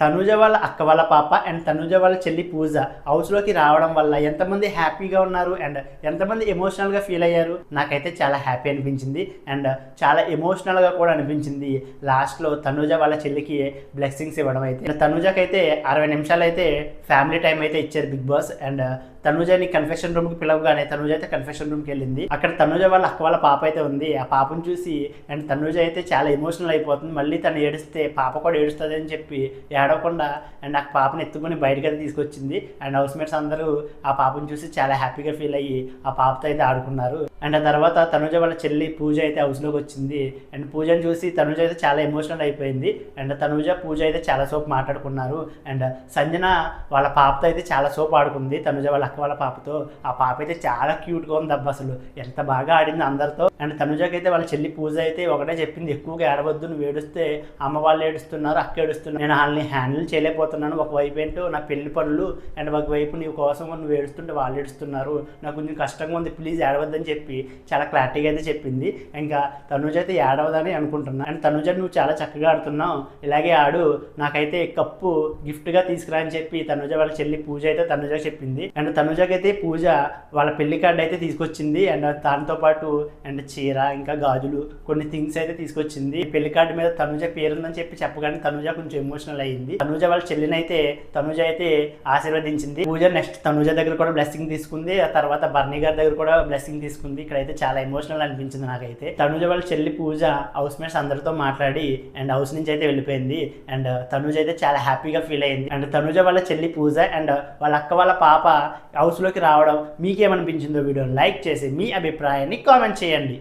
తనుజ వాళ్ళ అక్క వాళ్ళ పాప అండ్ తనుజ వాళ్ళ చెల్లి పూజ హౌస్లోకి రావడం వల్ల ఎంతమంది హ్యాపీగా ఉన్నారు అండ్ ఎంతమంది ఎమోషనల్గా ఫీల్ అయ్యారు. నాకైతే చాలా హ్యాపీ అనిపించింది అండ్ చాలా ఎమోషనల్గా కూడా అనిపించింది. లాస్ట్లో తనుజ వాళ్ళ చెల్లికి బ్లెస్సింగ్స్ ఇవ్వడం అయితే తనుజకైతే 60 నిమిషాలు అయితే ఫ్యామిలీ టైం అయితే ఇచ్చారు బిగ్ బాస్. అండ్ తనుజని కన్ఫెషన్ రూమ్కి పిలవగానే తనుజ అయితే కన్ఫెషన్ రూమ్కి వెళ్ళింది. అక్కడ తనుజ వాళ్ళ అక్క వాళ్ళ పాప అయితే ఉంది. ఆ పాపను చూసి అండ్ తనుజ అయితే చాలా ఎమోషనల్ అయిపోతుంది. మళ్ళీ తను ఏడిస్తే పాప కూడా ఏడుస్తుంది అని చెప్పి ఏడవకుండా అండ్ ఆ పాపను ఎత్తుకొని బయటకి అయితే తీసుకొచ్చింది. అండ్ హౌస్ మేట్స్ అందరూ ఆ పాపను చూసి చాలా హ్యాపీగా ఫీల్ అయ్యి ఆ పాపతో అయితే ఆడుకున్నారు. అండ్ ఆ తర్వాత తనుజ వాళ్ళ చెల్లి పూజ అయితే హౌస్లోకి వచ్చింది. అండ్ పూజను చూసి తనుజ అయితే చాలా ఎమోషనల్ అయిపోయింది. అండ్ తనుజ పూజ అయితే చాలా సోపు మాట్లాడుకున్నారు. అండ్ సంజన వాళ్ళ పాపతో అయితే చాలా సోపు ఆడుకుంది తనుజ వాళ్ళ అక్క వాళ్ళ పాపతో. ఆ పాప అయితే చాలా క్యూట్గా ఉంది అబ్బా, అసలు ఎంత బాగా ఆడింది అందరితో. అండ్ తనుజకి అయితే వాళ్ళ చెల్లి పూజ అయితే ఒకటే చెప్పింది, ఎక్కువగా ఏడవద్దు, నువ్వు ఏడుస్తే అమ్మ వాళ్ళు ఏడుస్తున్నారు, అక్క ఏడుస్తున్నారు, నేను వాళ్ళని హ్యాండిల్ చేయలేకపోతున్నాను. ఒకవైపు ఏంటో నా పెళ్లి పనులు అండ్ ఒకవైపు నీ కోసం నువ్వు ఏడుస్తుంటే వాళ్ళు ఏడుస్తున్నారు, నాకు కొంచెం కష్టంగా ఉంది, ప్లీజ్ ఏడవద్దని చెప్పి చాలా క్లారిటీగా అయితే చెప్పింది. ఇంకా తనుజ అయితే ఏడవదని అనుకుంటున్నా. అండ్ తనుజ నువ్వు చాలా చక్కగా ఆడుతున్నావు, ఇలాగే ఆడు, నాకైతే కప్పు గిఫ్ట్గా తీసుకురా అని చెప్పి తనుజ వాళ్ళ చెల్లి పూజ అయితే తనుజ చెప్పింది. అండ్ తనుజకైతే పూజ వాళ్ళ పెళ్లి కార్డు అయితే తీసుకొచ్చింది. అండ్ దాంతో పాటు అండ్ చీర ఇంకా గాజులు కొన్ని థింగ్స్ అయితే తీసుకొచ్చింది. పెళ్లి కార్డు మీద తనుజ పేరుందని చెప్పి చెప్పగానే తనుజ కొంచెం ఎమోషనల్ అయ్యింది. తనుజ వాళ్ళ చెల్లిని అయితే తనుజ అయితే ఆశీర్వదించింది. పూజ నెక్స్ట్ తనుజ దగ్గర కూడా బ్లెస్సింగ్ తీసుకుంది. ఆ తర్వాత బర్నీ గారి దగ్గర కూడా బ్లెస్సింగ్ తీసుకుంది. ఇక్కడైతే చాలా ఎమోషనల్ అనిపించింది నాకైతే. తనుజ వాళ్ళ చెల్లి పూజ హౌస్ మేట్స్ అందరితో మాట్లాడి అండ్ హౌస్ నుంచి అయితే వెళ్ళిపోయింది. అండ్ తనుజ అయితే చాలా హ్యాపీగా ఫీల్ అయింది. అండ్ తనుజ వాళ్ళ చెల్లి పూజ అండ్ వాళ్ళ అక్క వాళ్ళ పాప హౌస్లోకి రావడం మీకేమనిపించిందో వీడియోని లైక్ చేసి మీ అభిప్రాయాన్ని కామెంట్ చేయండి.